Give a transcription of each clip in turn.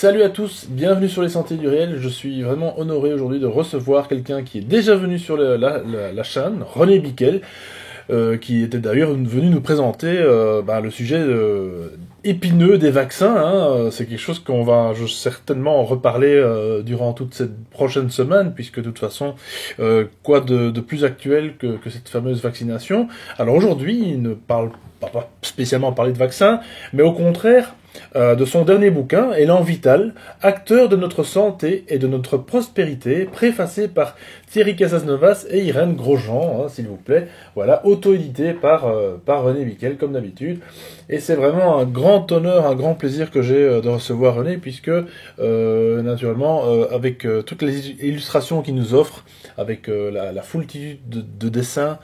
Salut à tous, bienvenue sur les Sentiers du Réel. Je suis vraiment honoré aujourd'hui de recevoir quelqu'un qui est déjà venu sur la chaîne, René Biquel, qui était d'ailleurs venu nous présenter le sujet épineux des vaccins. C'est quelque chose qu'on va certainement en reparler durant toute cette prochaine semaine, puisque de toute façon, quoi de plus actuel que cette fameuse vaccination. Alors aujourd'hui, il ne parle pas spécialement parler de vaccins, mais au contraire de son dernier bouquin, Élan Vital, acteur de notre santé et de notre prospérité, préfacé par Thierry Casasnovas et Irène Grosjean, s'il vous plaît. Voilà, auto-édité par René Biquel, comme d'habitude. Et c'est vraiment un grand honneur, un grand plaisir que j'ai de recevoir René, puisque, naturellement, avec toutes les illustrations qu'il nous offre, avec la foultitude de dessins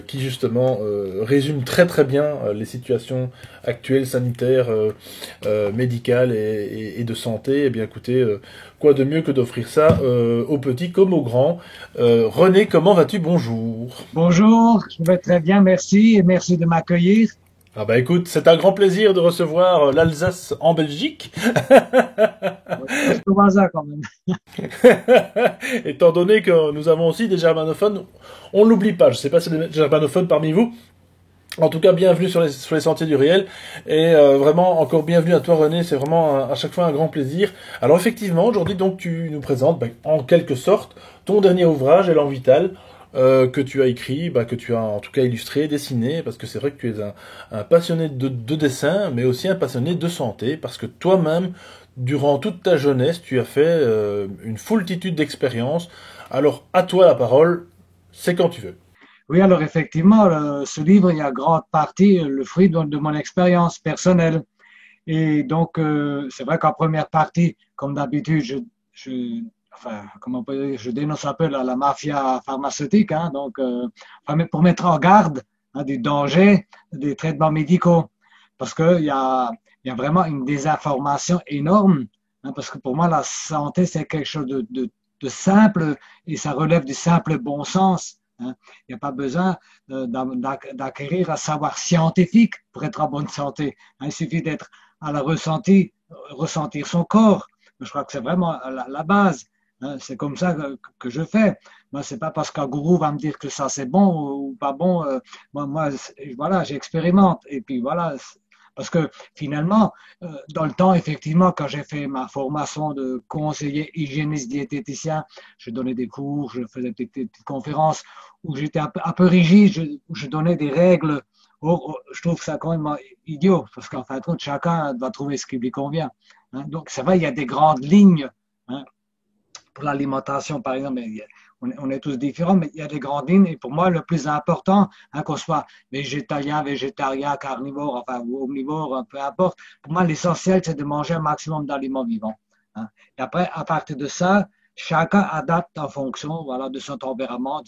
qui, justement, résument très très bien les situations actuelles, sanitaires, médicales et de santé, eh bien écoutez, quoi de mieux que d'offrir ça aux petits comme aux grands. René, comment vas-tu? Bonjour. Bonjour, je vais très bien, merci et merci de m'accueillir. Ah bah écoute, c'est un grand plaisir de recevoir l'Alsace en Belgique, Ouais, presque au hasard quand même. étant donné que nous avons aussi des germanophones. On ne l'oublie pas, je ne sais pas si des germanophones parmi vous. En tout cas, bienvenue sur les sentiers du réel. Et vraiment, encore bienvenue à toi René, c'est vraiment à chaque fois un grand plaisir. Alors effectivement, aujourd'hui, donc tu nous présentes en quelque sorte ton dernier ouvrage, Élan Vital, que tu as écrit, que tu as en tout cas illustré, dessiné, parce que c'est vrai que tu es un passionné de dessin, mais aussi un passionné de santé, parce que toi-même, durant toute ta jeunesse, tu as fait une foultitude d'expériences. Alors, à toi la parole, c'est quand tu veux. Oui, alors effectivement, ce livre, il y a grande partie le fruit de mon expérience personnelle. Et donc, c'est vrai qu'en première partie, comme d'habitude, enfin, comment on peut dire, je dénonce un peu la mafia pharmaceutique, hein, donc, enfin, mais pour mettre en garde des dangers des traitements médicaux. Parce il y a vraiment une désinformation énorme, hein, parce que pour moi, la santé, c'est quelque chose de simple et ça relève du simple bon sens. Hein. Il n'y a pas besoin d'acquérir un savoir scientifique pour être en bonne santé. Hein. Il suffit d'être à la ressentir son corps. Je crois que c'est vraiment la base. Hein. C'est comme ça que je fais. Moi, c'est pas parce qu'un gourou va me dire que ça c'est bon ou pas bon. Moi, voilà, j'expérimente. Et puis voilà, parce que finalement, dans le temps, effectivement, quand j'ai fait ma formation de conseiller hygiéniste diététicien, je donnais des cours, je faisais des petites conférences où j'étais un peu rigide, où je donnais des règles. Or, je trouve ça quand même idiot, parce qu'en fin de compte, chacun doit trouver ce qui lui convient. Hein. Donc, c'est vrai, il y a des grandes lignes. Hein. Pour l'alimentation, par exemple, on est tous différents, mais il y a des grandes lignes. Et pour moi, le plus important, hein, qu'on soit végétalien, végétarien, carnivore, enfin, ou omnivore, peu importe, pour moi, l'essentiel, c'est de manger un maximum d'aliments vivants. Hein. Et après, à partir de ça, chacun adapte en fonction, voilà, de son tempérament,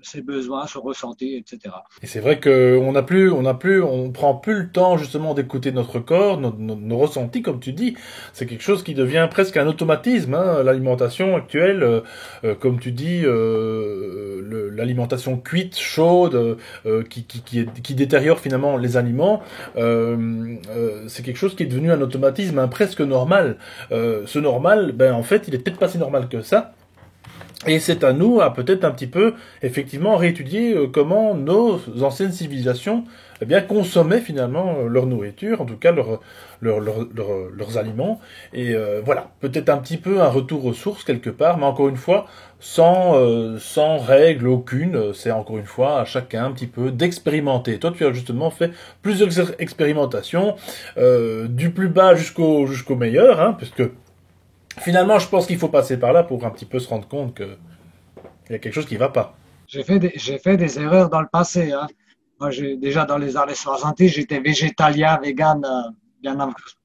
ses besoins, son ressenti, etc. Et c'est vrai que on prend plus le temps justement d'écouter notre corps, nos ressentis, comme tu dis. C'est quelque chose qui devient presque un automatisme. L'alimentation actuelle, comme tu dis, l'alimentation cuite, chaude, qui détériore finalement les aliments, c'est quelque chose qui est devenu un automatisme, presque normal. Ce normal, en fait, il est peut-être pas si normal que ça. Et c'est à nous à peut-être un petit peu, effectivement, réétudier comment nos anciennes civilisations consommaient finalement leur nourriture, en tout cas leurs aliments. Et voilà, peut-être un petit peu un retour aux sources quelque part, mais encore une fois, sans règle aucune. C'est encore une fois à chacun un petit peu d'expérimenter. Toi, tu as justement fait plusieurs expérimentations, du plus bas jusqu'au meilleur, puisque finalement, je pense qu'il faut passer par là pour un petit peu se rendre compte qu'il y a quelque chose qui va pas. J'ai fait des erreurs dans le passé. Hein. Moi, déjà dans les années 70, j'étais végétalien, vegan, bien,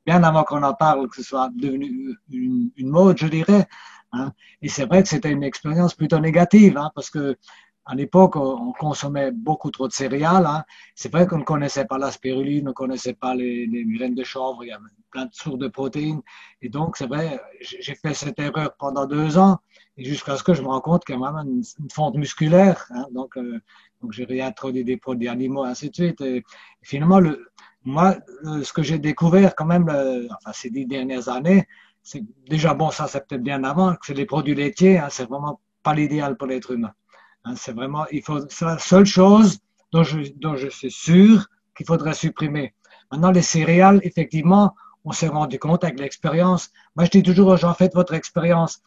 bien avant qu'on en parle, que ce soit devenu une mode, je dirais. Hein. Et c'est vrai que c'était une expérience plutôt négative, hein, parce que à l'époque, on consommait beaucoup trop de céréales. Hein. C'est vrai qu'on ne connaissait pas la spiruline, on ne connaissait pas les graines de chanvre, il y avait plein de sources de protéines. Et donc, c'est vrai, j'ai fait cette erreur pendant 2 ans, et jusqu'à ce que je me rende compte qu'il y a vraiment une fonte musculaire. Hein. Donc j'ai réintroduit des produits animaux, ainsi de suite. Et finalement, moi, ce que j'ai découvert quand même, enfin, ces 10 dernières années, c'est déjà bon, ça c'est peut-être bien avant, que c'est les produits laitiers, hein, c'est vraiment pas l'idéal pour l'être humain. Hein, c'est vraiment, c'est la seule chose dont je suis sûr qu'il faudrait supprimer. Maintenant, les céréales, effectivement, on s'est rendu compte avec l'expérience. Moi, je dis toujours aux gens, faites votre expérience.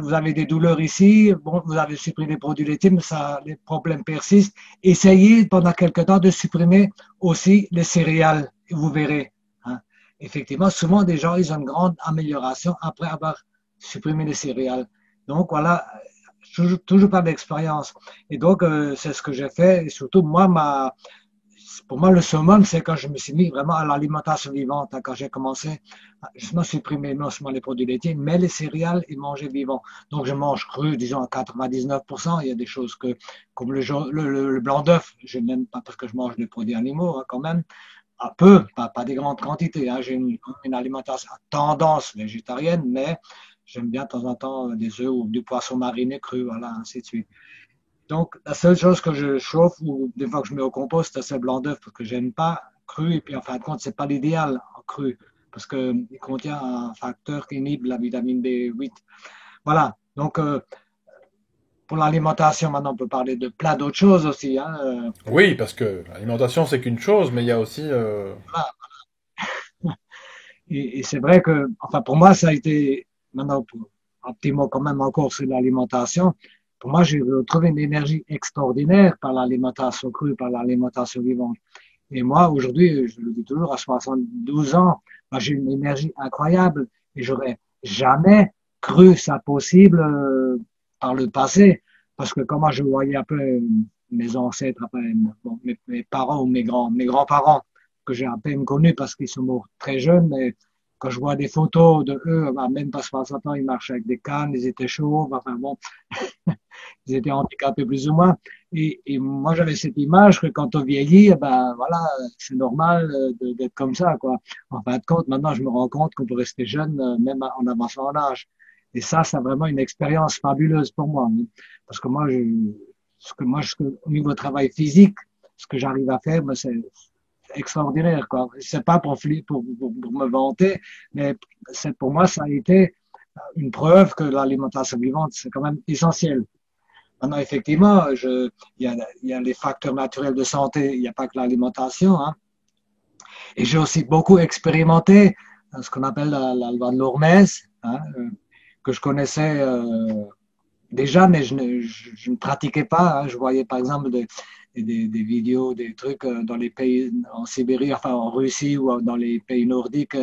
Vous avez des douleurs ici, bon, vous avez supprimé les produits laitiers, mais ça, les problèmes persistent. Essayez pendant quelque temps de supprimer aussi les céréales, et vous verrez. Hein. Effectivement, souvent des gens, ils ont une grande amélioration après avoir supprimé les céréales. Donc voilà, toujours pas d'expérience. Et donc, c'est ce que j'ai fait. Et surtout, pour moi, le summum, c'est quand je me suis mis vraiment à l'alimentation vivante, hein, quand j'ai commencé à justement supprimer non seulement les produits laitiers, mais les céréales et manger vivant. Donc, je mange cru, disons, à 99%. Il y a des choses comme le blanc d'œuf, je n'aime pas parce que je mange des produits animaux, hein, quand même. Un peu, pas des grandes quantités. Hein. J'ai une alimentation à tendance végétarienne, mais j'aime bien de temps en temps des œufs ou du poisson mariné cru, voilà, ainsi de suite. Donc, la seule chose que je chauffe ou des fois que je mets au compost, c'est le blanc d'œuf parce que j'aime pas cru. Et puis, en fin de compte, c'est pas l'idéal en cru parce qu'il contient un facteur qui inhibe la vitamine B8. Voilà. Donc, pour l'alimentation, maintenant, on peut parler de plein d'autres choses aussi. Hein. Oui, parce que l'alimentation, c'est qu'une chose, mais il y a aussi... Voilà. Et c'est vrai que, enfin, pour moi, ça a été, maintenant, un petit mot quand même encore sur l'alimentation. Pour moi, j'ai retrouvé une énergie extraordinaire par l'alimentation crue, par l'alimentation vivante. Et moi, aujourd'hui, je le dis toujours, à 72 ans, moi, j'ai une énergie incroyable et j'aurais jamais cru ça possible par le passé. Parce que comment je voyais un peu mes ancêtres, enfin, bon, mes parents ou mes grands-parents, que j'ai à peine connus parce qu'ils sont morts très jeunes, mais quand je vois des photos de eux, bah, même pas 60 ans, ils marchaient avec des cannes, ils étaient chauds, enfin bon, ils étaient handicapés plus ou moins. Et moi, j'avais cette image que quand on vieillit, eh ben voilà, c'est normal d'être comme ça, quoi. En fin de compte, maintenant, je me rends compte qu'on peut rester jeune même en avançant en âge. Et ça, c'est vraiment une expérience fabuleuse pour moi. Hein. Parce que au niveau travail physique, ce que j'arrive à faire, ben, c'est extraordinaire, quoi. C'est pas pour me vanter, mais pour moi, ça a été une preuve que l'alimentation vivante, c'est quand même essentiel. Maintenant, effectivement, il y a les facteurs naturels de santé, il n'y a pas que l'alimentation. Hein. Et j'ai aussi beaucoup expérimenté ce qu'on appelle la loi de l'Hormèse, hein, que je connaissais déjà, mais je ne pratiquais pas. Hein. Je voyais par exemple des vidéos, des trucs dans les pays en Sibérie, enfin en Russie ou dans les pays nordiques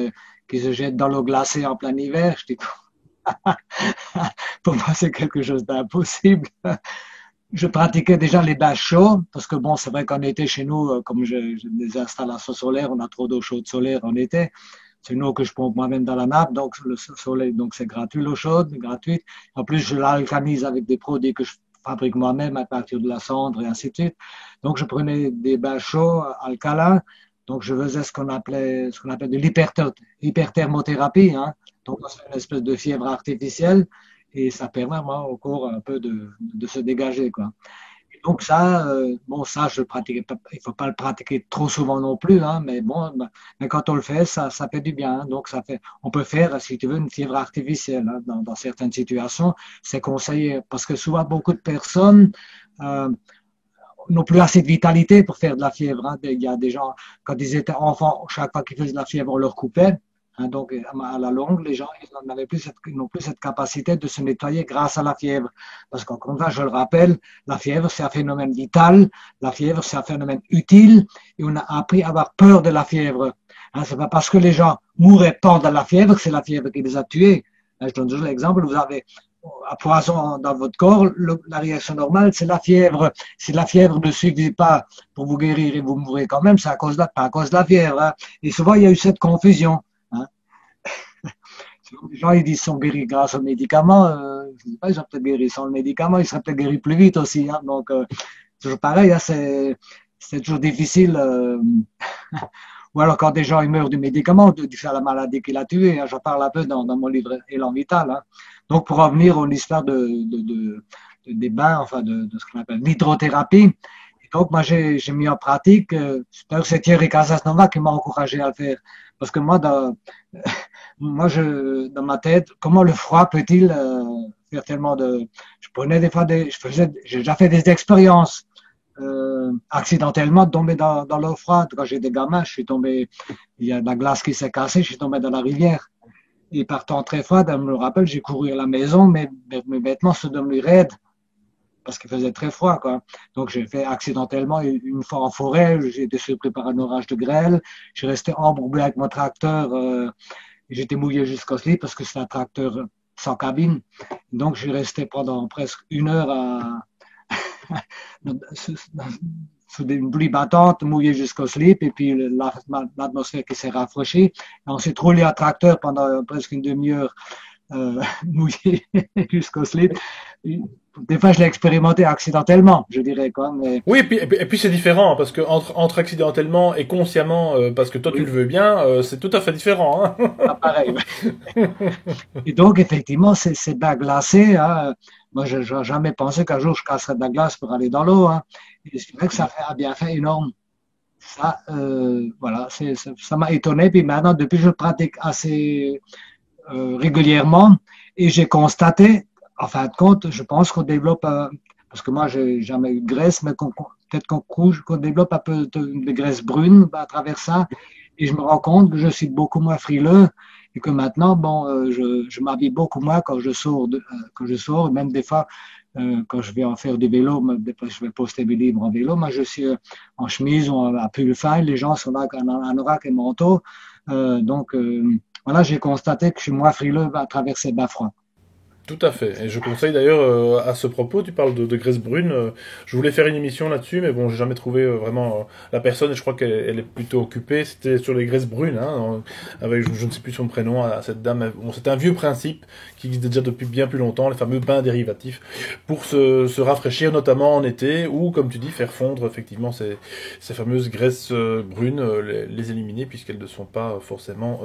qui se jettent dans l'eau glacée en plein hiver. Je dis, pour moi, c'est quelque chose d'impossible. Je pratiquais déjà les bains chauds, parce que bon, c'est vrai qu'en été, chez nous, comme j'ai des installations solaires, on a trop d'eau chaude solaire en été. C'est une eau que je pompe moi-même dans la nappe, donc le soleil, donc c'est gratuit, l'eau chaude, gratuite. En plus, je l'alcanise avec des produits que je fabrique moi-même à partir de la cendre et ainsi de suite. Donc, je prenais des bains chauds alcalins. Donc, je faisais ce qu'on appelle de l'hyperthermothérapie. Hein. Donc, c'est une espèce de fièvre artificielle et ça permet moi, au corps un peu de se dégager, quoi. Donc ça, bon, ça, je le pratiquais pas, il faut pas le pratiquer trop souvent non plus, hein, mais bon, mais quand on le fait, ça fait du bien. Hein. Donc ça fait, on peut faire, si tu veux, une fièvre artificielle hein, dans certaines situations. C'est conseillé parce que souvent beaucoup de personnes euh, n'ont plus assez de vitalité pour faire de la fièvre. Hein. Il y a des gens, quand ils étaient enfants, chaque fois qu'ils faisaient de la fièvre, on leur coupait. Hein, donc, à la longue, les gens ils n'ont plus cette capacité de se nettoyer grâce à la fièvre. Parce qu'encore une fois, je le rappelle, la fièvre, c'est un phénomène vital, la fièvre, c'est un phénomène utile, et on a appris à avoir peur de la fièvre. Hein, c'est pas parce que les gens mouraient pendant la fièvre que c'est la fièvre qui les a tués. Hein, je donne toujours l'exemple, vous avez un poison dans votre corps, la réaction normale, c'est la fièvre. Si la fièvre ne suffit pas pour vous guérir et vous mourrez quand même, c'est pas à cause de la fièvre. Hein. Et souvent, il y a eu cette confusion. Hein. Les gens ils disent qu'ils sont guéris grâce aux médicaments. Je sais pas, ils sont peut-être guéris sans le médicament, ils seraient peut-être guéris plus vite aussi. Hein. Donc, toujours pareil, hein, c'est toujours difficile. Ou alors quand des gens ils meurent du médicament, de la maladie qui l'a tué. Hein. J'en parle un peu dans mon livre Élan Vital. Hein. Donc, pour revenir à l'histoire des bains, enfin de ce qu'on appelle l'hydrothérapie, et donc moi j'ai mis en pratique, c'est Thierry Casasnova qui m'a encouragé à le faire, parce que moi moi, dans ma tête, comment le froid peut-il faire tellement de... Je prenais des fois j'ai déjà fait des expériences accidentellement de tomber dans l'eau froide. Quand j'étais gamin, je suis tombé, il y a de la glace qui s'est cassée, je suis tombé dans la rivière. Et par temps très froid, je me rappelle, j'ai couru à la maison, mais mes vêtements sont devenus raides parce qu'il faisait très froid, quoi. Donc, j'ai fait accidentellement une fois en forêt, j'ai été surpris par un orage de grêle. Je suis resté embourbé avec mon tracteur. J'étais mouillé jusqu'au slip parce que c'est un tracteur sans cabine. Donc, j'ai resté pendant presque 1 heure sous une pluie battante, mouillé jusqu'au slip, et puis l'atmosphère qui s'est rafraîchie. Et on s'est roulé à tracteur pendant presque une demi-heure mouillé jusqu'au slip. Des fois, je l'ai expérimenté accidentellement, je dirais, quoi. Mais... Oui, et puis c'est différent, parce que entre accidentellement et consciemment, parce que toi tu Oui, le veux bien, c'est tout à fait différent. Hein. pas pareil. Et donc, effectivement, c'est de la glacée. Hein. Moi, je n'aurais jamais pensé qu'un jour je casserais de la glace pour aller dans l'eau. Hein. Et c'est vrai que ça fait un bienfait énorme. Ça, voilà, ça m'a étonné. Puis maintenant, depuis, je le pratique assez régulièrement et j'ai constaté, en fin de compte, je pense qu'on développe, parce que moi, j'ai jamais eu de graisse, mais peut-être qu'on développe un peu de graisse brune à travers ça. Et je me rends compte que je suis beaucoup moins frileux et que maintenant, bon, je m'habille beaucoup moins quand je sors, même des fois, quand je vais en faire du vélo, des fois, je vais poster mes livres en vélo. Moi, je suis en chemise ou en pull fin. Les gens sont là avec un anorak et manteau. Donc, voilà, j'ai constaté que je suis moins frileux à travers ces bas froids. Tout à fait. Et je conseille d'ailleurs à ce propos, tu parles de graisse brune. Je voulais faire une émission là-dessus, mais bon, j'ai jamais trouvé vraiment la personne. Et je crois qu'elle est plutôt occupée. C'était sur les graisses brunes, hein, avec je ne sais plus son prénom à cette dame. Bon, c'est un vieux principe qui existe déjà depuis bien plus longtemps, les fameux bains dérivatifs, pour se rafraîchir, notamment en été, ou comme tu dis, faire fondre effectivement ces fameuses graisses brunes, les éliminer puisqu'elles ne sont pas forcément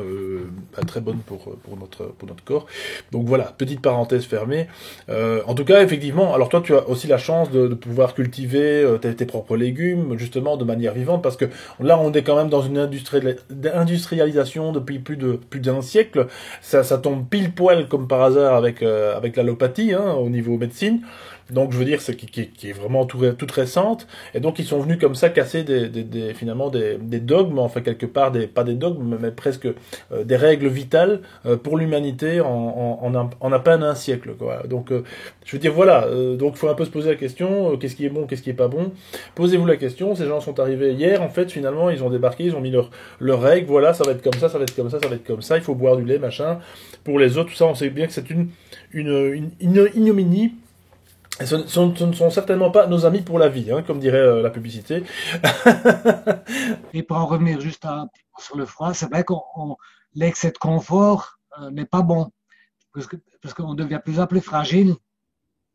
très bonnes pour notre corps. Donc voilà, petite parenthèse fermée. En tout cas, effectivement, alors toi, tu as aussi la chance de pouvoir cultiver tes propres légumes, justement, de manière vivante, parce que là, on est quand même dans une industrialisation depuis plus d'un siècle. Ça tombe pile poil, comme par hasard, avec l'allopathie, hein, au niveau médecine. Donc, je veux dire, c'est qui est vraiment toute récente. Et donc, ils sont venus comme ça casser finalement des dogmes, enfin, quelque part, pas des dogmes, mais presque des règles vitales pour l'humanité en à peine un siècle, quoi. Donc, je veux dire, voilà. Donc, il faut un peu se poser la question, qu'est-ce qui est bon, qu'est-ce qui est pas bon. Posez-vous la question. Ces gens sont arrivés hier, en fait, finalement, ils ont débarqué, ils ont mis leurs règles. Voilà, ça va être comme ça, ça va être comme ça, ça va être comme ça. Il faut boire du lait, machin. Pour les autres, tout ça, on sait bien que c'est une ignominie. Et ce ne sont certainement pas nos amis pour la vie, hein, comme dirait la publicité. Et pour en revenir juste un petit peu sur le froid, c'est vrai l'excès de confort n'est pas bon parce qu'on devient de plus en plus fragile.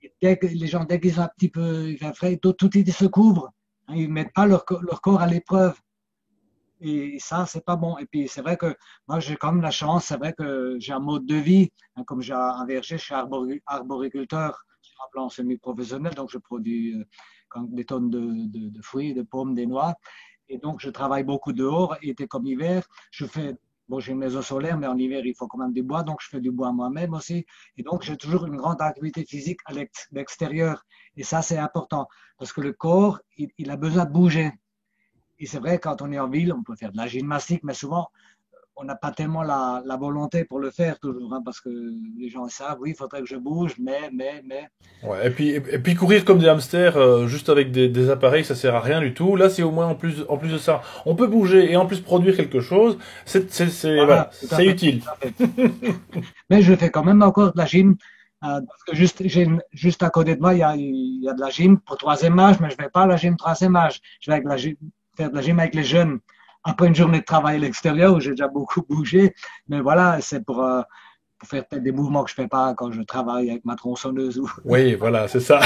Et les gens, dès qu'ils ont un petit peu il fait frais, tout ils se couvrent. Hein, ils ne mettent pas leur corps à l'épreuve. Et ça, c'est pas bon. Et puis, c'est vrai que moi, j'ai quand même la chance, c'est vrai que j'ai un mode de vie. Hein, comme j'ai un verger, je suis arboriculteur sur un plan semi-professionnel, donc je produis des tonnes de fruits, de pommes, des noix. Et donc, je travaille beaucoup dehors, été comme hiver. Bon, j'ai une maison solaire, mais en hiver, il faut quand même du bois, donc je fais du bois moi-même aussi. Et donc, j'ai toujours une grande activité physique à l'extérieur. Et ça, c'est important, parce que le corps, il a besoin de bouger. Et c'est vrai, quand on est en ville, on peut faire de la gymnastique, mais souvent, on n'a pas tellement la volonté pour le faire toujours, hein, parce que les gens savent, oui, il faudrait que je bouge, mais. Ouais, et puis courir comme des hamsters, juste avec des appareils, ça sert à rien du tout. Là, c'est au moins en plus de ça, on peut bouger et en plus produire quelque chose. Voilà, Voilà, tout à c'est fait, utile. tout à fait. Mais je fais quand même encore de la gym, parce que juste à côté de moi, il y a de la gym pour troisième âge, mais je ne vais pas à la gym troisième âge. Je vais faire de la gym avec les jeunes après une journée de travail à l'extérieur où j'ai déjà beaucoup bougé. Mais voilà, c'est pour faire peut-être des mouvements que je ne fais pas quand je travaille avec ma tronçonneuse. Oui, voilà, c'est ça.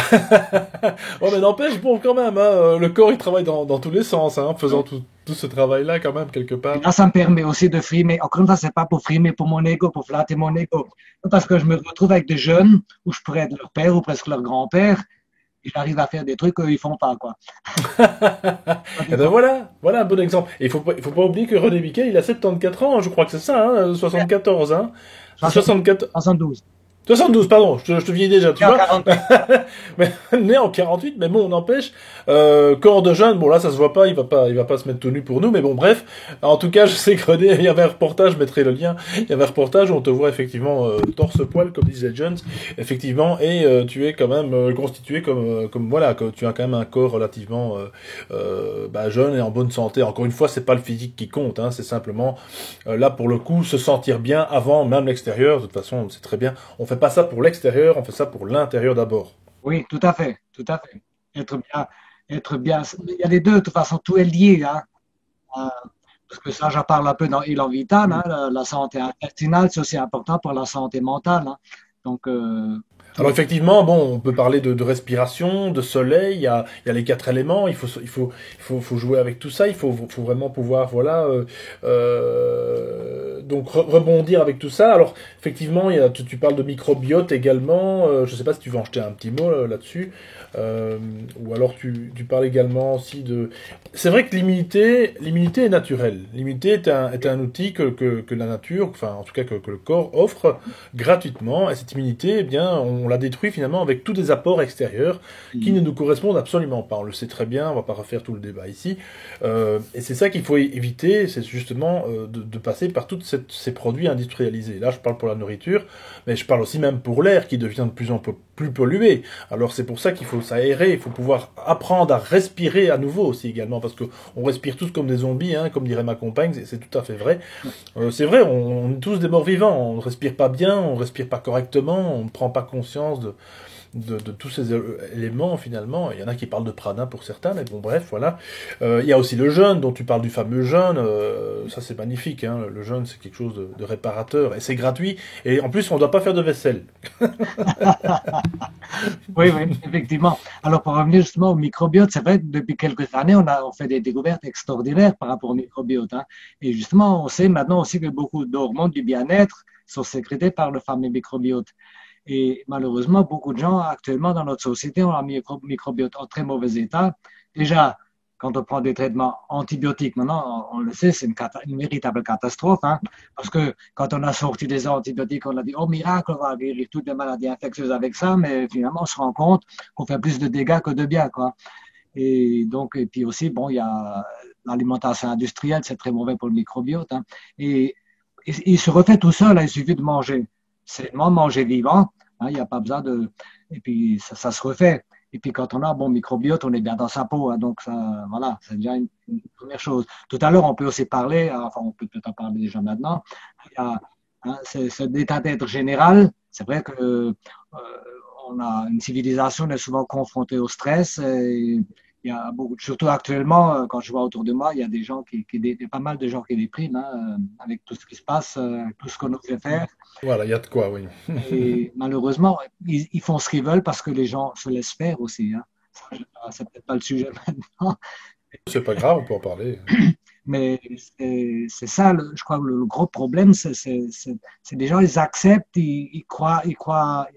Oh, mais n'empêche, bon, quand même, hein, le corps, il travaille dans tous les sens, hein, en faisant tout ce travail-là, quand même, quelque Et part. là, ça me permet aussi de frimer. Encore une fois, c'est pas pour frimer pour mon ego, pour flatter mon ego. Parce que je me retrouve avec des jeunes où je pourrais être leur père ou presque leur grand-père. Et j'arrive à faire des trucs qu'ils font pas, quoi. Ça Et ben dépend. voilà, voilà un bon exemple. Et il faut pas oublier que René Biquet, il a 74 ans, hein, je crois que c'est ça, hein, 74, hein. C'est 72. 74. 72. 72, pardon, je te vieillis déjà, tu Et en vois. 48. Mais, né en 48, mais bon, on n'empêche. Corps de jeune, bon là ça se voit pas, il va pas se mettre tout nu pour nous, mais bon bref. En tout cas, je sais que René, il y avait un reportage, je mettrai le lien. Il y avait un reportage où on te voit effectivement torse-poil, comme disait Jones, effectivement, et tu es quand même constitué comme voilà, que tu as quand même un corps relativement bah, jeune et en bonne santé. Encore une fois, c'est pas le physique qui compte, hein, c'est simplement là pour le coup se sentir bien avant même l'extérieur. De toute façon, c'est très bien. On fait pas ça pour l'extérieur, on fait ça pour l'intérieur d'abord. Oui, tout à fait, tout à fait. Être bien, être bien. Il y a les deux, de toute façon, tout est lié, hein. Euh, Parce que ça, j'en parle un peu dans Elan Vital, hein, la santé intestinale, c'est aussi important pour la santé mentale, hein. Donc, Alors tout, effectivement, bon, on peut parler de respiration, de soleil, il y a les quatre éléments, faut jouer avec tout ça, faut vraiment pouvoir, voilà, donc rebondir avec tout ça. Alors effectivement, tu parles de microbiote également, je sais pas si tu veux en jeter un petit mot là-dessus, euh, ou alors tu parles également aussi de... C'est vrai que l'immunité est naturelle. L'immunité est un outil que la nature, enfin en tout cas que le corps offre gratuitement, et cette immunité, eh bien, on la détruit finalement avec tous des apports extérieurs qui ne nous correspondent absolument pas. On le sait très bien, on va pas refaire tout le débat ici. Et c'est ça qu'il faut éviter, c'est justement de passer par tous ces produits industrialisés. Là, je parle pour la nourriture, mais je parle aussi même pour l'air qui devient de plus en plus pollué. Alors c'est pour ça qu'il faut s'aérer, il faut pouvoir apprendre à respirer à nouveau aussi également, parce que on respire tous comme des zombies, hein, comme dirait ma compagne, c'est tout à fait vrai. C'est vrai, on est tous des morts vivants, on ne respire pas bien, on ne respire pas correctement, on ne prend pas conscience de tous ces éléments finalement. Il y en a qui parlent de prana pour certains, mais bon bref, voilà. Il y a aussi le jeûne, dont tu parles du fameux jeûne, ça c'est magnifique, hein. Le jeûne c'est quelque chose de réparateur, et c'est gratuit, et en plus on ne doit pas faire de vaisselle. oui, oui, effectivement. Alors, pour revenir justement au microbiote, c'est vrai que depuis quelques années, on fait des découvertes extraordinaires par rapport au microbiote, hein. Et justement, on sait maintenant aussi que beaucoup d'hormones du bien-être sont sécrétées par le fameux microbiote. Et malheureusement, beaucoup de gens actuellement dans notre société ont un microbiote en très mauvais état. Déjà, quand on prend des traitements antibiotiques, maintenant, on le sait, c'est une véritable catastrophe, hein, parce que quand on a sorti des antibiotiques, on a dit, oh miracle, on va guérir toutes les maladies infectieuses avec ça, mais finalement, on se rend compte qu'on fait plus de dégâts que de bien, quoi. Et donc, et puis aussi, bon, il y a l'alimentation industrielle, c'est très mauvais pour le microbiote, hein. Et, il se refait tout seul, hein, il suffit de manger sainement, manger vivant, hein, il n'y a pas besoin de... Et puis, ça se refait. Et puis, quand on a un bon microbiote, on est bien dans sa peau, hein, donc ça, voilà, c'est déjà une première chose. Tout à l'heure, on peut aussi parler, enfin, on peut peut-être en parler déjà maintenant, il y a, hein, cet état d'être général. C'est vrai que on a une civilisation est souvent confrontée au stress. Et il y a beaucoup, surtout actuellement, quand je vois autour de moi, il y a des gens il y a pas mal de gens qui dépriment, hein, avec tout ce qui se passe, tout ce qu'on nous fait faire. Voilà, il y a de quoi, oui. Et malheureusement, ils font ce qu'ils veulent parce que les gens se laissent faire aussi, hein. C'est peut-être pas le sujet maintenant, C'est pas grave, on peut en parler. mais c'est ça, je crois, le gros problème, c'est des gens, ils acceptent, enfin, ils croient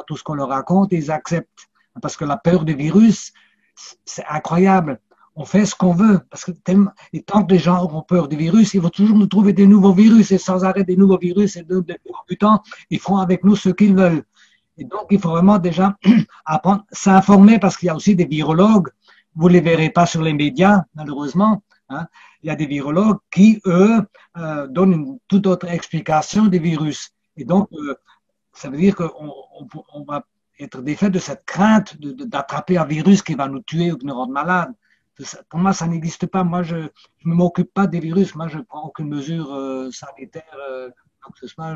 tout ce qu'on leur raconte, ils acceptent. Parce que la peur du virus, c'est incroyable. On fait ce qu'on veut, parce que tellement, et tant que les gens auront peur du virus, ils vont toujours nous trouver des nouveaux virus, et sans arrêt des nouveaux virus, et de du temps, ils feront avec nous ce qu'ils veulent. Et donc, il faut vraiment déjà apprendre, s'informer, parce qu'il y a aussi des virologues, vous ne les verrez pas sur les médias, malheureusement, hein. Il y a des virologues qui, eux, donnent une toute autre explication des virus. Et donc, ça veut dire qu'on va être défait de cette crainte d'attraper un virus qui va nous tuer ou qui nous rendre malade. Pour moi, ça n'existe pas. Moi, je ne m'occupe pas des virus. Moi, je ne prends aucune mesure sanitaire. Quoi que ce soit.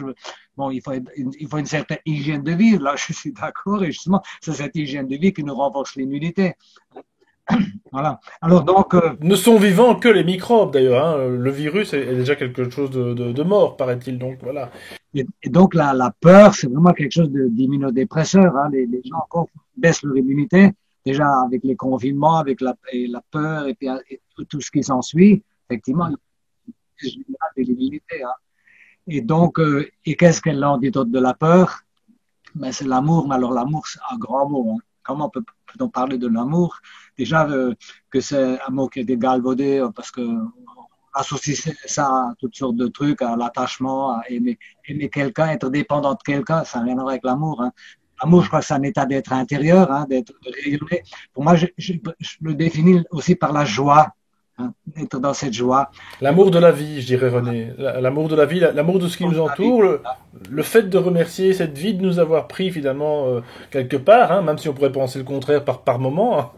Bon, il faut une certaine hygiène de vie. Là, je suis d'accord. Et justement, c'est cette hygiène de vie qui nous renforce l'immunité. Voilà. Alors, donc, Ne sont vivants que les microbes d'ailleurs, hein. Le virus est déjà quelque chose de mort, paraît-il, donc voilà. et donc la peur, c'est vraiment quelque chose d'immunodépresseur, hein. Les gens encore baissent leur immunité, déjà avec les confinements, avec la peur et tout ce qui s'ensuit. Effectivement, il y a une général de l'immunité, hein. Et donc, et qu'est-ce qu'est l'antidote de la peur? Ben, c'est l'amour, mais alors l'amour, c'est un grand mot, hein. Comment on peut plutôt parler de l'amour. Déjà que c'est un mot qui est dégalvaudé parce que associe ça à toutes sortes de trucs, à l'attachement, à aimer quelqu'un, être dépendant de quelqu'un, ça n'a rien à voir avec l'amour. Hein. L'amour, je crois que c'est un état d'être intérieur, hein, de rayonner. Pour moi, je le définis aussi par la joie, hein, être dans cette joie. L'amour de la vie, je dirais René. L'amour de la vie, l'amour de ce qui nous entoure, le fait de remercier cette vie de nous avoir pris finalement quelque part, hein, même si on pourrait penser le contraire par moment. Hein.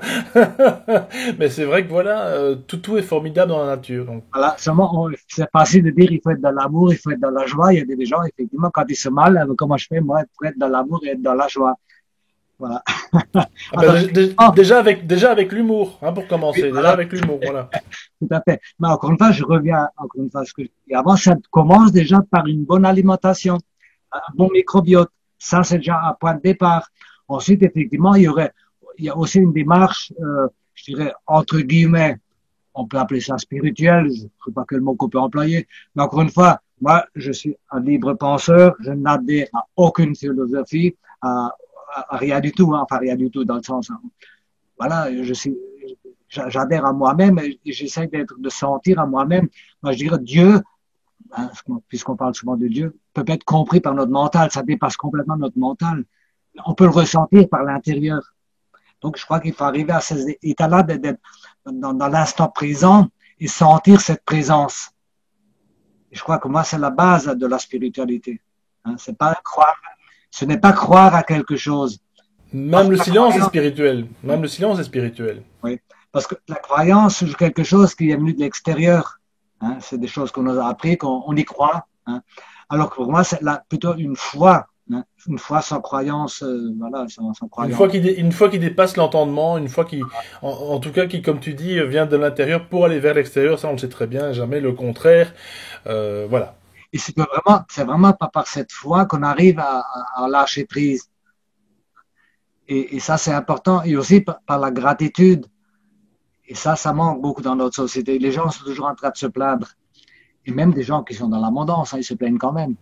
Mais c'est vrai que voilà, tout est formidable dans la nature. Donc. Voilà, seulement, c'est facile de dire il faut être dans l'amour, il faut être dans la joie. Il y a des gens, effectivement, quand ils se mal, comment je fais, moi, pour être dans l'amour et être dans la joie. Voilà. Ah ben, déjà avec l'humour, hein, pour commencer. Oui, voilà. Déjà avec l'humour, voilà. Tout à fait. Mais encore une fois, je reviens encore une fois à ce que je dis avant. Ça commence déjà par une bonne alimentation, un bon microbiote. Ça, c'est déjà un point de départ. Ensuite, effectivement, il y a aussi une démarche, je dirais, entre guillemets, on peut appeler ça spirituel, je ne sais pas quel mot qu'on peut employer. Mais encore une fois, moi, je suis un libre penseur. Je n'adhère à aucune philosophie, à rien du tout, hein, enfin rien du tout dans le sens, hein. Voilà, j'adhère à moi-même et j'essaie de sentir à moi-même. Moi, je dirais Dieu, hein, puisqu'on parle souvent de Dieu, peut être compris par notre mental, ça dépasse complètement notre mental. On peut le ressentir par l'intérieur. Donc, je crois qu'il faut arriver à cet état-là d'être dans l'instant présent et sentir cette présence. Et je crois que moi, c'est la base de la spiritualité. Hein, c'est pas croire. Ce n'est pas croire à quelque chose. Même le silence est spirituel. Même le silence est spirituel. Oui, parce que la croyance, c'est quelque chose qui est venu de l'extérieur. Hein, c'est des choses qu'on nous a appris, qu'on y croit. Hein. Alors que pour moi, c'est plutôt une foi. Hein, une foi sans croyance, voilà, sans croyance. Une foi qui dépasse l'entendement, une foi qui, en tout cas, qui, comme tu dis, vient de l'intérieur pour aller vers l'extérieur. Ça, on le sait très bien. Jamais le contraire. Voilà. Et c'est vraiment pas par cette foi qu'on arrive à lâcher prise. Et ça, c'est important. Et aussi par la gratitude. Et ça manque beaucoup dans notre société. Les gens sont toujours en train de se plaindre. Et même des gens qui sont dans l'abondance, hein, ils se plaignent quand même.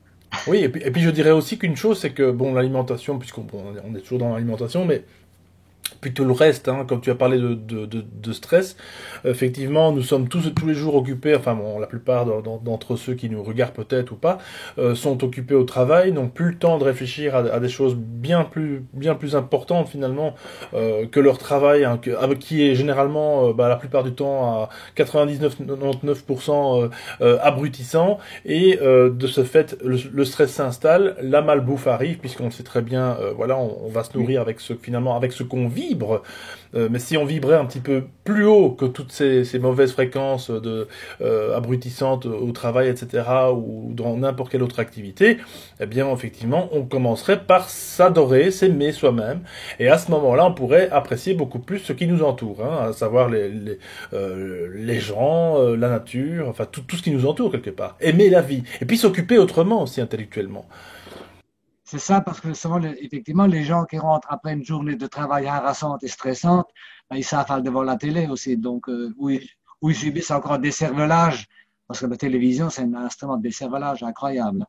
Oui, et puis je dirais aussi qu'une chose, c'est que, bon, l'alimentation, on est toujours dans l'alimentation, mais plutôt le reste, hein, comme tu as parlé de stress, effectivement, nous sommes tous les jours occupés, enfin bon, la plupart d'entre ceux qui nous regardent peut-être ou pas, sont occupés au travail, n'ont plus le temps de réfléchir à des choses bien plus importantes finalement que leur travail, hein, qui est généralement, la plupart du temps, à 99-99% abrutissant, et de ce fait, le stress s'installe, la malbouffe arrive, puisqu'on le sait très bien, voilà, on va se nourrir avec ce qu'on vibre, mais si on vibrait un petit peu plus haut que toutes ces mauvaises fréquences abrutissantes au travail, etc., ou dans n'importe quelle autre activité, eh bien, effectivement, on commencerait par s'adorer, s'aimer soi-même, et à ce moment-là, on pourrait apprécier beaucoup plus ce qui nous entoure, hein, à savoir les gens, la nature, enfin, tout ce qui nous entoure, quelque part. Aimer la vie, et puis s'occuper autrement aussi, intellectuellement. C'est ça, parce que souvent, effectivement, les gens qui rentrent après une journée de travail harassante et stressante, ils savent aller devant la télé aussi. Donc, où ils subissent encore des cervelages, parce que la télévision, c'est un instrument de décervelage incroyable.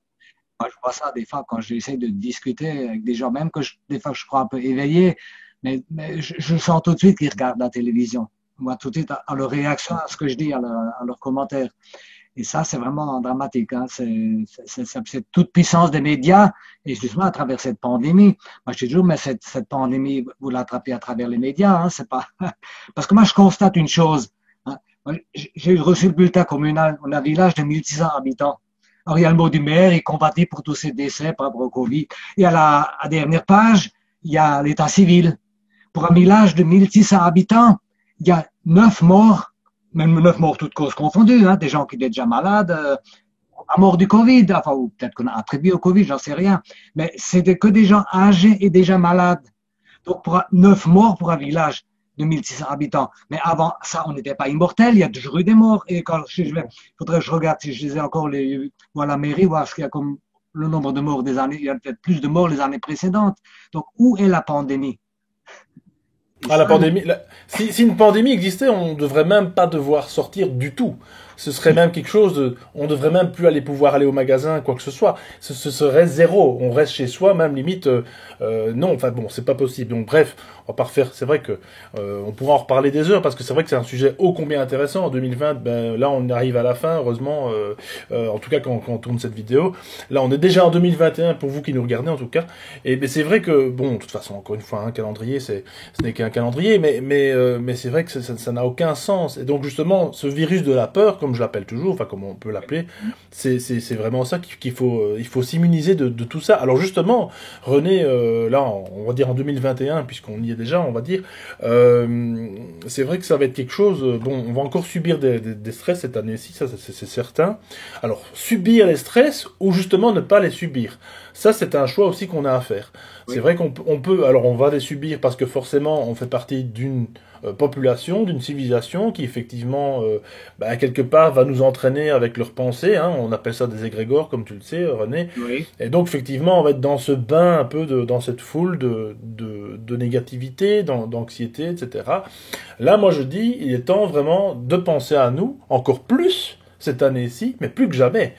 Moi, je vois ça des fois quand j'essaie de discuter avec des gens, même que des fois je crois un peu éveillés, mais je sens tout de suite qu'ils regardent la télévision. Moi, tout de suite, à leur réaction, à ce que je dis, à leurs commentaires. Et ça, c'est vraiment dramatique. Hein. C'est toute puissance des médias, et justement à travers cette pandémie. Moi, je dis toujours, mais cette pandémie, vous l'attrapez à travers les médias. Hein, c'est pas parce que moi, je constate une chose. Hein. J'ai reçu le bulletin communal. On a un village de 1600 habitants. Alors, il y a le mot du maire, il compatit pour tous ces décès par rapport au Covid. Et à la dernière page, il y a l'état civil. Pour un village de 1600 habitants, il y a 9 morts. Même 9 morts toutes causes confondues, hein, des gens qui étaient déjà malades, à mort du Covid, enfin, ou peut-être qu'on a attribué au Covid, j'en sais rien, mais c'était que des gens âgés et déjà malades. Donc, 9 morts pour un village de 1600 habitants. Mais avant ça, on n'était pas immortel, il y a toujours eu des morts. Et quand il faudrait que je regarde si je disais encore à la mairie, voir ce qu'il y a comme le nombre de morts des années, il y a peut-être plus de morts les années précédentes. Donc, où est la pandémie? Ah, la pandémie. Si une pandémie existait, on ne devrait même pas devoir sortir du tout. ce serait même quelque chose on devrait même plus pouvoir aller au magasin, quoi que ce soit. Ce serait zéro. On reste chez soi, même limite, non, enfin bon, c'est pas possible. Donc bref, on va pas refaire, c'est vrai que, on pourra en reparler des heures, parce que c'est vrai que c'est un sujet ô combien intéressant. En 2020, ben, là, on arrive à la fin, heureusement, en tout cas, quand on tourne cette vidéo. Là, on est déjà en 2021, pour vous qui nous regardez, en tout cas. Et ben, c'est vrai que, bon, de toute façon, encore une fois, un calendrier, ce n'est qu'un calendrier, mais c'est vrai que ça n'a aucun sens. Et donc, justement, ce virus de la peur, comme je l'appelle toujours, enfin, comme on peut l'appeler, c'est vraiment ça qu'il faut, il faut s'immuniser de tout ça. Alors, justement, René, là, on va dire en 2021, puisqu'on y est déjà, on va dire, c'est vrai que ça va être quelque chose, bon, on va encore subir des stress cette année-ci, ça c'est certain. Alors, subir les stress ou justement ne pas les subir, ça c'est un choix aussi qu'on a à faire. Oui. C'est vrai qu'on peut, alors on va les subir parce que forcément on fait partie d'une population, d'une civilisation qui effectivement, quelque part va nous entraîner avec leurs pensées, hein, on appelle ça des égrégores comme tu le sais René, oui. Et donc effectivement on va être dans ce bain un peu, dans cette foule de négativité, d'anxiété, etc. Là moi je dis, il est temps vraiment de penser à nous, encore plus cette année-ci, mais plus que jamais,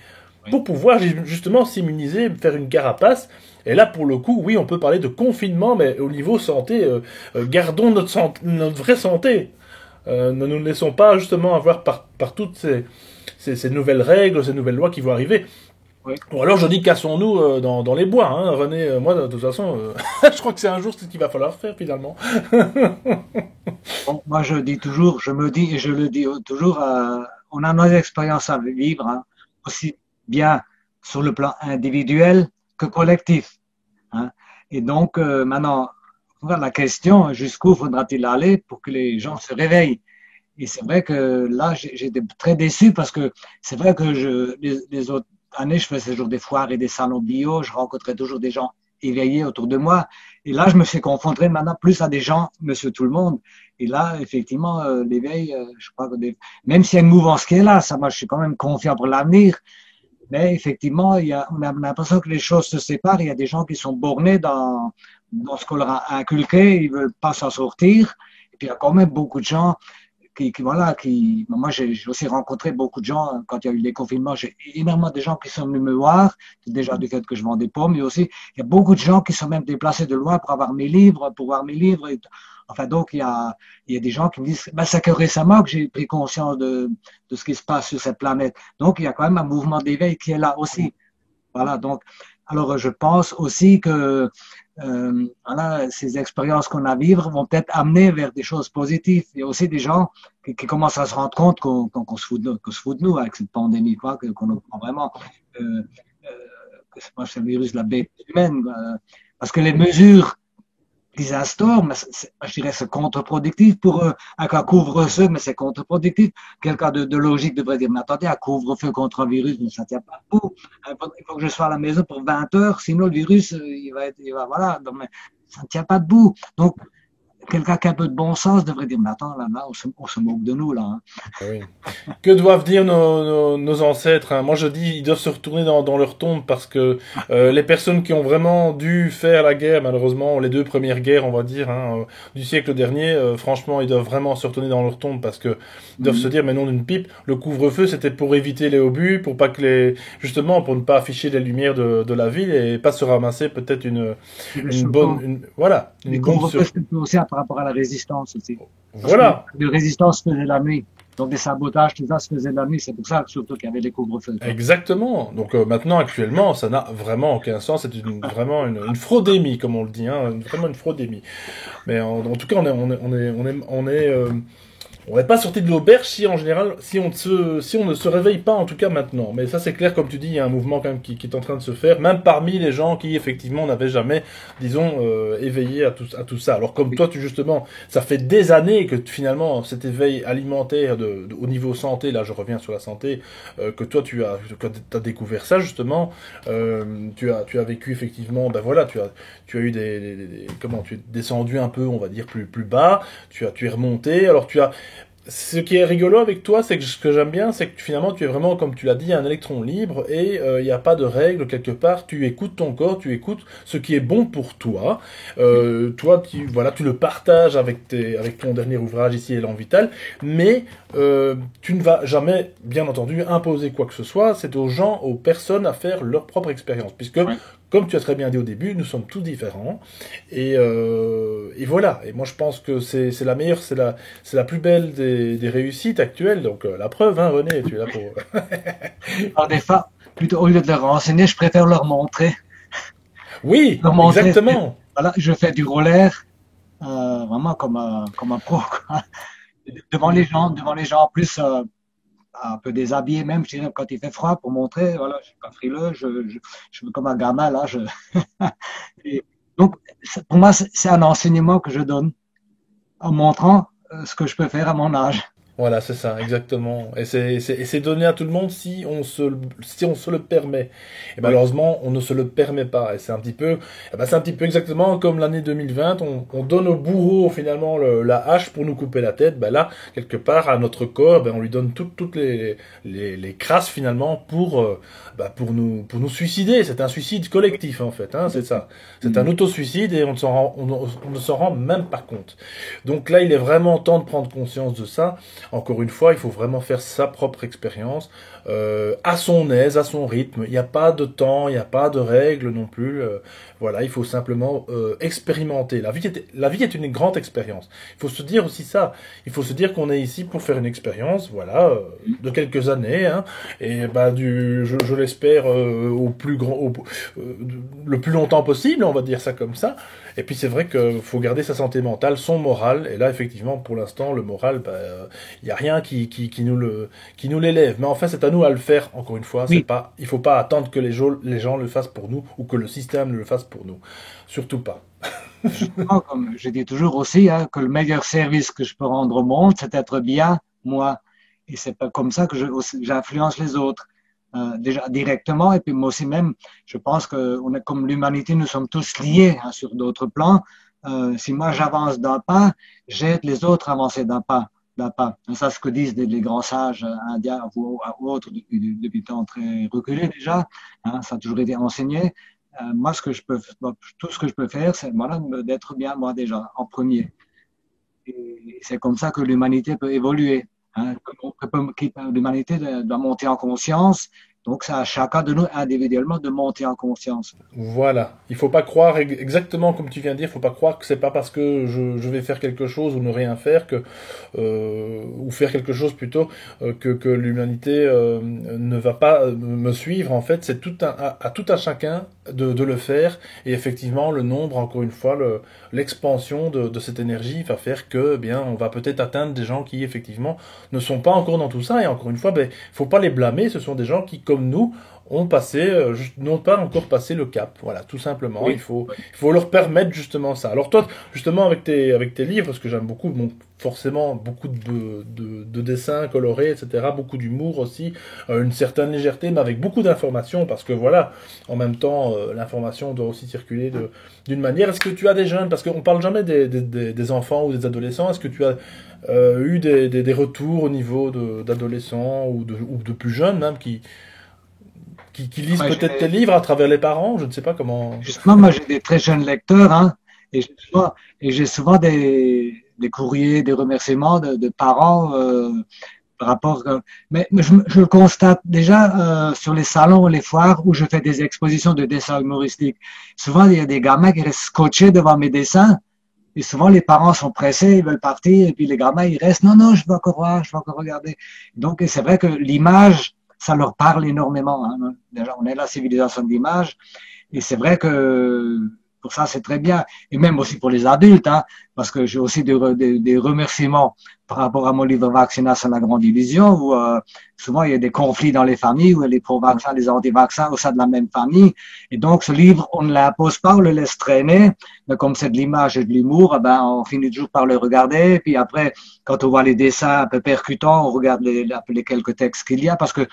oui. Pour pouvoir justement s'immuniser, faire une carapace. Et là, pour le coup, oui, on peut parler de confinement, mais au niveau santé, gardons notre vraie santé. Ne nous laissons pas justement avoir par toutes ces nouvelles règles, ces nouvelles lois qui vont arriver. Oui. Bon, alors je dis cassons-nous dans les bois, hein, René. Moi, de toute façon, je crois que c'est un jour ce qu'il va falloir faire finalement. Bon, moi, je dis toujours, je me dis et je le dis toujours, on a nos expériences à vivre, hein, aussi bien sur le plan individuel que collectif. Hein. Et donc, maintenant, la question, jusqu'où faudra-t-il aller pour que les gens se réveillent? Et c'est vrai que là, j'étais très déçu parce que c'est vrai que les autres années, je faisais toujours des foires et des salons bio, je rencontrais toujours des gens éveillés autour de moi. Et là, je me suis confronté maintenant plus à des gens, monsieur tout le monde. Et là, effectivement, l'éveil, je crois que même s'il y a une mouvance qui est là, ça, moi, je suis quand même confiant pour l'avenir. Mais effectivement, on a l'impression que les choses se séparent. Il y a des gens qui sont bornés dans ce qu'on leur a inculqué, ils veulent pas s'en sortir. Et puis il y a quand même beaucoup de gens moi j'ai aussi rencontré beaucoup de gens quand il y a eu les confinements. J'ai énormément de gens qui sont venus me voir, déjà du fait que je vends des pommes, mais aussi il y a beaucoup de gens qui sont même déplacés de loin pour avoir mes livres, pour voir mes livres. Enfin donc il y a des gens qui me disent, c'est que récemment que j'ai pris conscience de ce qui se passe sur cette planète. Donc il y a quand même un mouvement d'éveil qui est là aussi. Voilà, donc alors je pense aussi que voilà, ces expériences qu'on a à vivre vont peut-être amener vers des choses positives. Il y a aussi des gens qui commencent à se rendre compte qu'on se fout de nous avec cette pandémie, quoi, qu'on prend vraiment que c'est le virus de la bête humaine, parce que les mesures qu'ils instaurent, je dirais c'est contre-productif pour eux. Un couvre-feu, mais c'est contre-productif. Quelqu'un de logique devrait dire, mais attendez, un couvre-feu contre un virus, ça ne tient pas debout. Il faut que je sois à la maison pour 20 heures, sinon le virus, il va voilà. Donc, mais ça ne tient pas debout. Donc, quelqu'un qui a un peu de bon sens devrait dire, mais attends, là, on se moque de nous, là. Hein. Oui. Que doivent dire nos ancêtres, hein? Moi, je dis, ils doivent se retourner dans leur tombe parce que les personnes qui ont vraiment dû faire la guerre, malheureusement, les 2 premières guerres, on va dire, hein, du siècle dernier, franchement, ils doivent vraiment se retourner dans leur tombe parce que ils doivent se dire, mais non, d'une pipe, le couvre-feu, c'était pour éviter les obus, pour pas que justement, pour ne pas afficher les lumières de la ville et pas se ramasser peut-être une bonne, voilà, une bonne aussi par rapport à la résistance aussi. Voilà. La résistance faisait la nuit. Donc des sabotages, tout ça se faisait la nuit. C'est pour ça surtout qu'il y avait les couvre-feux. Exactement. Donc maintenant, actuellement, ça n'a vraiment aucun sens. C'est vraiment une fraudémie, comme on le dit, hein, vraiment une fraudémie. Mais en tout cas, on n'est pas sorti de l'auberge si en général, si on ne se réveille pas en tout cas maintenant. Mais ça c'est clair, comme tu dis, il y a un mouvement quand même qui est en train de se faire, même parmi les gens qui effectivement n'avaient jamais, disons, éveillé à tout ça. Alors comme toi, justement, ça fait des années que finalement cet éveil alimentaire au niveau santé, là je reviens sur la santé, que toi tu as découvert ça justement, tu as vécu effectivement, ben voilà, tu as eu tu es descendu un peu, on va dire plus bas, tu es remonté, alors ce qui est rigolo avec toi, c'est que ce que j'aime bien, c'est que finalement tu es vraiment, comme tu l'as dit, un électron libre et il n'y a pas de règles quelque part. Tu écoutes ton corps, tu écoutes ce qui est bon pour toi. Toi, voilà, tu le partages avec ton dernier ouvrage ici, Élan Vital, mais tu ne vas jamais, bien entendu, imposer quoi que ce soit. C'est aux gens, aux personnes à faire leur propre expérience, puisque Ouais. comme tu as très bien dit au début, nous sommes tous différents. Et voilà. Et moi, je pense que c'est la meilleure, c'est la plus belle des réussites actuelles. Donc, la preuve, hein, René, tu es là pour. Alors, des fois, plutôt, au lieu de leur enseigner, je préfère leur montrer. Oui, Leur montrer, exactement. voilà, je fais du roller, vraiment comme un pro, quoi. Devant les gens, en plus, un peu déshabillé même, je dirais, quand il fait froid, pour montrer, voilà, je suis pas frileux, je suis comme un gamin, là, et donc, pour moi, c'est un enseignement que je donne en montrant ce que je peux faire à mon âge. Voilà, c'est ça, exactement. Et c'est donné à tout le monde si on se le permet. Et Oui, malheureusement, on ne se le permet pas. Et c'est un petit peu exactement comme l'année 2020. On donne au bourreau finalement la hache pour nous couper la tête. Ben là, quelque part, à notre corps, ben, on lui donne toutes les crasses finalement pour nous suicider. C'est un suicide collectif en fait. Hein, c'est ça. C'est un auto-suicide et on ne s'en rend même pas compte. Donc là, il est vraiment temps de prendre conscience de ça. Encore une fois, il faut vraiment faire sa propre expérience, à son aise, à son rythme. Il n'y a pas de temps, il n'y a pas de règles non plus. Voilà, il faut simplement expérimenter. La vie est une grande expérience. Il faut se dire aussi ça. Il faut se dire qu'on est ici pour faire une expérience, voilà, de quelques années, hein, et bah je l'espère au plus grand, le plus longtemps possible, on va dire ça comme ça. Et puis c'est vrai qu'il faut garder sa santé mentale, son moral. Et là, effectivement, pour l'instant, le moral, bah, il n'y a rien qui nous l'élève. Mais enfin, c'est à nous à le faire, encore une fois. oui. Il faut pas attendre que les gens le fassent pour nous ou que le système le fasse pour nous. Surtout pas. Justement, comme je dis toujours aussi, hein, que le meilleur service que je peux rendre au monde, c'est d'être bien moi. Et c'est pas comme ça que j'influence les autres. Déjà directement, et puis moi aussi même, je pense que on est comme l'humanité, nous sommes tous liés, hein, sur d'autres plans. Si moi j'avance d'un pas, j'aide les autres à avancer d'un pas. D'un pas. Et ça, c'est ce que disent les grands sages indiens ou autres depuis temps très reculé déjà. Hein, ça a toujours été enseigné. Moi, tout ce que je peux faire, c'est voilà, d'être bien moi déjà, en premier. Et c'est comme ça que l'humanité peut évoluer. Hein. L'humanité doit monter en conscience. Donc, c'est à chacun de nous individuellement de monter en conscience. Voilà, il faut pas croire exactement comme tu viens de dire, il faut pas croire que c'est pas parce que je vais faire quelque chose ou ne rien faire ou faire quelque chose plutôt que l'humanité ne va pas me suivre. En fait, c'est à tout un chacun de le faire. Et effectivement, le nombre, encore une fois, l'expansion de cette énergie va faire que, eh bien, on va peut-être atteindre des gens qui effectivement ne sont pas encore dans tout ça. Et encore une fois, ben, faut pas les blâmer. Ce sont des gens qui, comme nous, n'ont pas encore passé le cap. Voilà, tout simplement. Il Oui, faut, oui, il faut leur permettre justement ça. Alors toi, justement, avec tes livres, ce que j'aime beaucoup, bon, forcément, beaucoup de dessins colorés, etc., beaucoup d'humour aussi, une certaine légèreté, mais avec beaucoup d'informations, parce que voilà, en même temps, l'information doit aussi circuler d'une manière. Est-ce que tu as des jeunes, parce qu'on parle jamais des enfants ou des adolescents, est-ce que tu as eu des retours au niveau d'adolescents ou de plus jeunes même qui lisent ouais, peut-être tes livres à travers les parents, je ne sais pas comment. justement, moi, j'ai des très jeunes lecteurs, hein, et j'ai souvent des courriers, des remerciements de parents par rapport. Mais je le constate déjà sur les salons, les foires où je fais des expositions de dessins humoristiques. Souvent, il y a des gamins qui restent scotchés devant mes dessins. Et souvent, les parents sont pressés, ils veulent partir, et puis les gamins, ils restent, non, non, je veux encore voir, je veux encore regarder. Donc, c'est vrai que l'image, ça leur parle énormément. Hein. Déjà, on est la civilisation de l'image, et c'est vrai que pour ça, c'est très bien. Et même aussi pour les adultes, hein, parce que j'ai aussi des remerciements par rapport à mon livre Vaccination, la grande illusion, où souvent il y a des conflits dans les familles, où les pro-vaccins, les anti-vaccins au sein de la même famille. Et donc, ce livre, on ne l'impose pas, on le laisse traîner. Mais comme c'est de l'image et de l'humour, eh ben, on finit toujours par le regarder. Et puis après, quand on voit les dessins un peu percutants, on regarde les quelques textes qu'il y a, parce que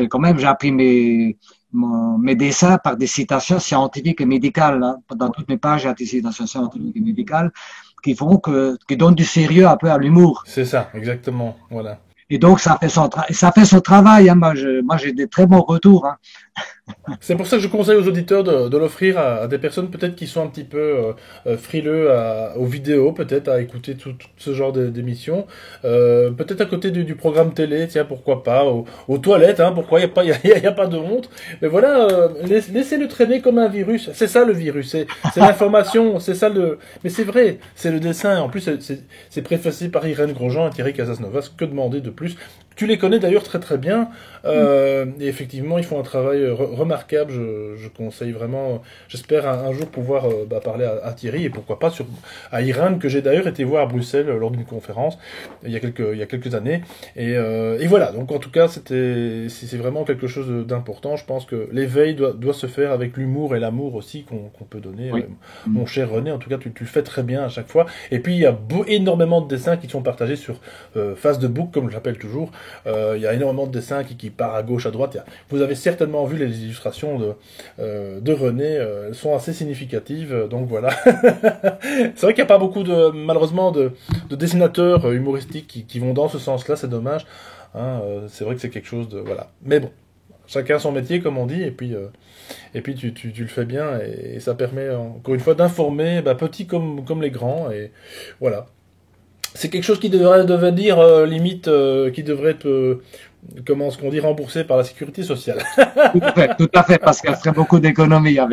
quand même, j'ai appris mes dessins par des citations scientifiques et médicales. Hein. Dans toutes mes pages, il y a des citations scientifiques et médicales. qui donnent du sérieux un peu à l'humour. C'est ça, exactement, voilà. Et donc, ça fait son travail. Hein. Moi, j'ai des très bons retours. Hein. C'est pour ça que je conseille aux auditeurs de l'offrir à des personnes peut-être qui sont un petit peu frileux aux vidéos, peut-être à écouter tout ce genre d'émissions. Peut-être à côté du programme télé, tiens, pourquoi pas, aux toilettes, hein, pourquoi, y a pas de honte. Mais voilà, laissez-le traîner comme un virus. C'est ça le virus, c'est l'information, c'est ça le... Mais c'est vrai, c'est le dessin. En plus, c'est préfacé par Irène Grosjean et Thierry Casasnovas. Que demander de plus? Tu les connais d'ailleurs très très bien, et effectivement ils font un travail remarquable, je conseille vraiment, j'espère un jour pouvoir parler à Thierry, et pourquoi pas à Irène, que j'ai d'ailleurs été voir à Bruxelles lors d'une conférence il y a quelques années, et voilà, donc en tout cas c'est vraiment quelque chose d'important. Je pense que l'éveil doit se faire avec l'humour et l'amour aussi qu'on peut donner. Oui. Mon cher René, en tout cas tu le fais très bien à chaque fois, et puis il y a énormément de dessins qui sont partagés sur Face de Book, comme je l'appelle toujours. Il y a énormément de dessins qui partent à gauche, à droite. Vous avez certainement vu les illustrations de René, elles sont assez significatives, donc voilà. C'est vrai qu'il n'y a pas beaucoup malheureusement de dessinateurs humoristiques qui vont dans ce sens-là, c'est dommage. Hein, c'est vrai que c'est quelque chose de... Voilà. Mais bon, chacun son métier, comme on dit, et puis tu le fais bien, et ça permet encore une fois d'informer, petits comme les grands, et voilà. C'est quelque chose qui devrait devenir limite, qui devrait être, comment ce qu'on dit, remboursé par la sécurité sociale. Tout à fait, parce qu'elle ferait beaucoup d'économies à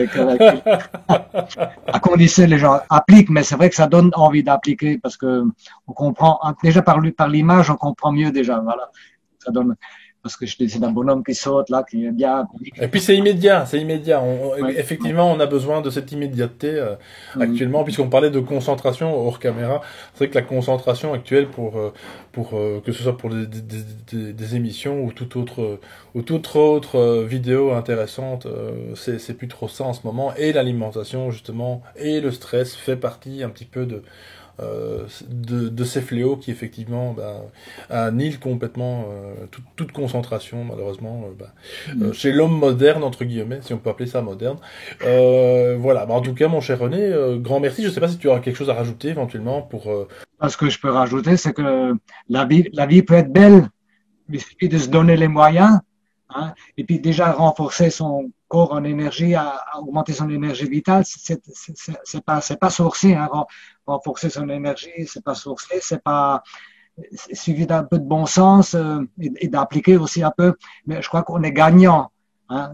condition que les gens appliquent, mais c'est vrai que ça donne envie d'appliquer parce que on comprend déjà par l'image, on comprend mieux déjà. Voilà, ça donne parce que je dis c'est un bonhomme qui saute là, qui est bien. Et puis c'est immédiat, c'est immédiat. Ouais. Effectivement, on a besoin de cette immédiateté actuellement, puisqu'on parlait de concentration hors caméra. C'est vrai que la concentration actuelle pour que ce soit pour des émissions ou toute autre vidéo intéressante, c'est plus trop ça en ce moment. Et l'alimentation justement et le stress fait partie un petit peu de ces fléaux qui effectivement annihilent complètement toute concentration malheureusement chez l'homme moderne entre guillemets, si on peut appeler ça moderne. Voilà, en tout cas mon cher René, grand merci. Je sais pas si tu auras quelque chose à rajouter éventuellement pour Ce que je peux rajouter, c'est que la vie peut être belle, il suffit de se donner les moyens, hein, et puis déjà renforcer son corps en énergie, à augmenter son énergie vitale, c'est pas sorcier, hein, renforcer son énergie, c'est pas sorcier, il suffit d'un peu de bon sens et d'appliquer aussi un peu, mais je crois qu'on est gagnant, hein,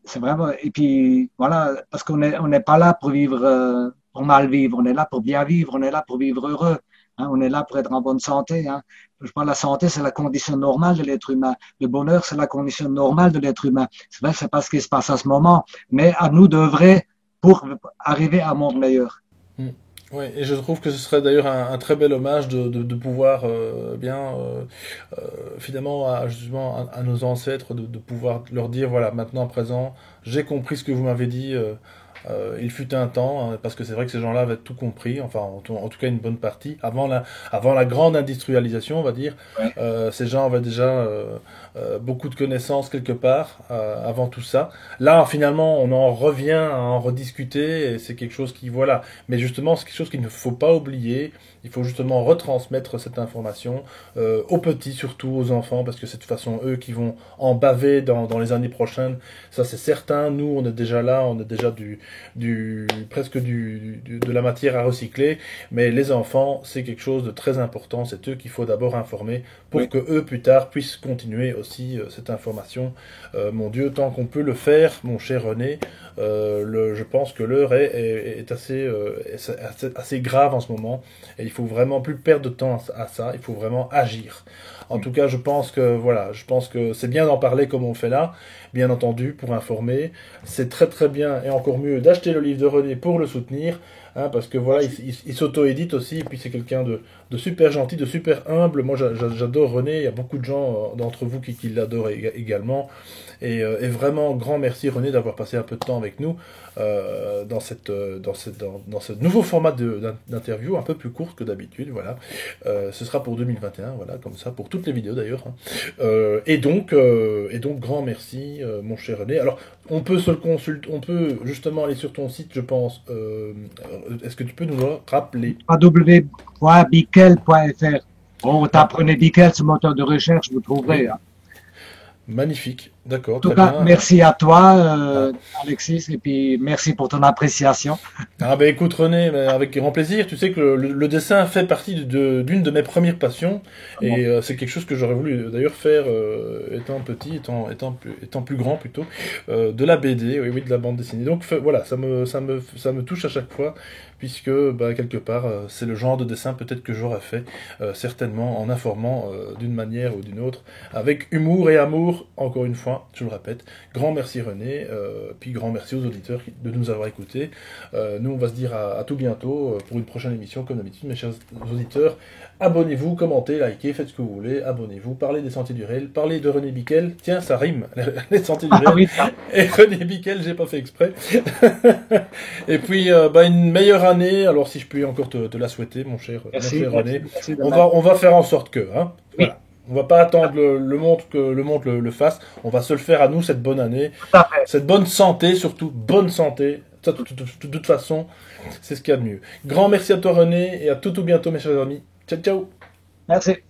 c'est vraiment, et puis voilà, parce on n'est pas là pour vivre, pour mal vivre, on est là pour bien vivre, on est là pour vivre heureux. Hein, on est là pour être en bonne santé. Hein. Je pense que la santé, c'est la condition normale de l'être humain. Le bonheur, c'est la condition normale de l'être humain. C'est vrai que c'est pas ce qui se passe à ce moment, mais à nous d'œuvrer pour arriver à un monde meilleur. Oui, et je trouve que ce serait d'ailleurs un très bel hommage de pouvoir finalement justement à nos ancêtres de pouvoir leur dire voilà, maintenant à présent j'ai compris ce que vous m'avez dit. Il fut un temps, hein, parce que c'est vrai que ces gens-là avaient tout compris, enfin en tout cas une bonne partie, avant la grande industrialisation, on va dire. Ouais. Ces gens avaient déjà beaucoup de connaissances quelque part avant tout ça. Là, finalement, on en revient à en rediscuter, et c'est quelque chose qui, voilà. Mais justement, c'est quelque chose qu'il ne faut pas oublier. Il faut justement retransmettre cette information aux petits, surtout aux enfants, parce que c'est de toute façon eux qui vont en baver dans les années prochaines. Ça, c'est certain. Nous, on est déjà là, on est déjà presque de la matière à recycler. Mais les enfants, c'est quelque chose de très important. C'est eux qu'il faut d'abord informer pour Oui. que eux, plus tard, puissent continuer aussi cette information. Mon Dieu, tant qu'on peut le faire, mon cher René, je pense que l'heure est assez grave en ce moment. Et il faut vraiment plus perdre de temps à ça. Il faut vraiment agir. En tout cas, je pense que c'est bien d'en parler comme on fait là, bien entendu, pour informer. C'est très très bien et encore mieux d'acheter le livre de René pour le soutenir, hein, parce que voilà, il s'auto-édite aussi, et puis c'est quelqu'un de super gentil, de super humble. Moi, j'adore René. Il y a beaucoup de gens d'entre vous qui l'adorent également. Et vraiment, grand merci René d'avoir passé un peu de temps avec nous dans ce nouveau format d'interview, un peu plus courte que d'habitude. Voilà, ce sera pour 2021, voilà, comme ça pour toutes les vidéos d'ailleurs. Hein. Et donc, grand merci, mon cher René. Alors, on peut justement aller sur ton site, je pense, Est-ce que tu peux nous le rappeler? www.bickel.fr. Bon, vous apprenez Bickel, ce moteur de recherche, vous trouverez. Oui. Hein. Magnifique, d'accord, En tout très cas, bien. merci à toi, Ah. Alexis, et puis merci pour ton appréciation. Ah ben écoute René, mais avec grand plaisir. Tu sais que le dessin fait partie d'une de mes premières passions Bon, et c'est quelque chose que j'aurais voulu d'ailleurs faire étant petit, étant plus grand plutôt, de la BD, oui, oui, de la bande dessinée. Donc voilà, ça me touche à chaque fois puisque bah, quelque part c'est le genre de dessin peut-être que j'aurais fait certainement en informant d'une manière ou d'une autre avec humour et amour. Encore une fois, je le répète. Grand merci René, puis grand merci aux auditeurs de nous avoir écoutés. Nous, on va se dire à tout bientôt pour une prochaine émission, comme d'habitude, mes chers auditeurs. Abonnez-vous, commentez, likez, faites ce que vous voulez, abonnez-vous, parlez des Sentiers du Réel, parlez de René Bickel. Tiens, ça rime, les Sentiers du ah Réel. oui, ça. Et René Bickel, j'ai pas fait exprès. Et puis, bah, une meilleure année, alors si je puis encore te la souhaiter, mon cher Merci, René. merci de On va faire en sorte que, hein, Oui, voilà. On va pas attendre le monde que le monde le fasse. On va se le faire à nous cette bonne année, tout à fait. cette bonne santé, surtout bonne santé. Ça, de toute façon, c'est ce qu'il y a de mieux. Grand merci à toi René et à tout bientôt mes chers amis. Ciao ciao. Merci.